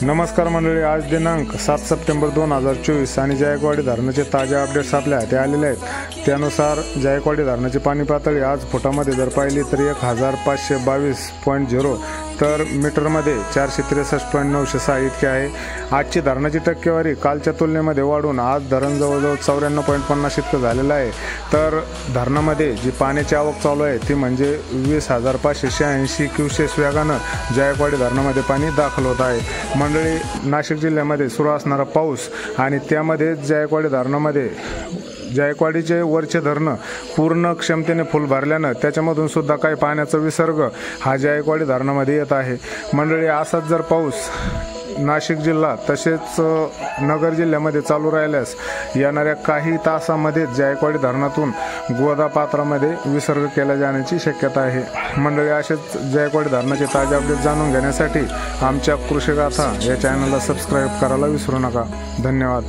नमस्कार मंडळी, आज दिनांक 7 सप्टेंबर 2024 आणि जायकवाडी धरणाचे ताजे अपडेट्स आपल्या हाती आलेले आहेत। त्यानुसार जायकवाडी धरणाची पाणी पातळी आज फुटामध्ये जर पाहिली तर 1522.0 तर मीटरमध्ये 463.906 इतके आहे। आजची धरणाची टक्केवारी कालच्या तुलनेमध्ये वाढून आज धरण जवळजवळ 94.50 इतकं झालेलं आहे। तर धरणामध्ये जी पाण्याची आवक चालू आहे ती म्हणजे 20,586 क्युसेस वेगानं जायकवाडी धरणामध्ये पाणी दाखल होत आहे। मंडळी, नाशिक जिल्ह्यामध्ये सुरू असणारा पाऊस आणि त्यामध्ये जायकवाडी धरणामध्ये जायकवाडीचे वरचे धरणं पूर्ण क्षमतेने फुल भरल्यानं त्याच्यामधून सुद्धा काही पाण्याचा विसर्ग हा जायकवाडी धरणामध्ये येत आहे। मंडळी, असाच जर पाऊस नाशिक जिल्हा तसेच नगर जिल्ह्यामध्ये चालू राहिल्यास येणाऱ्या काही तासामध्ये जायकवाडी धरणातून गोदा पात्रामध्ये विसर्ग केला जाण्याची शक्यता आहे। मंडळी, असेच जायकवाडी धरणाचे ताजे अपडेट जाणून घेण्यासाठी आमच्या कृषी गाथा या चॅनलला सबस्क्राईब करायला विसरू नका। धन्यवाद।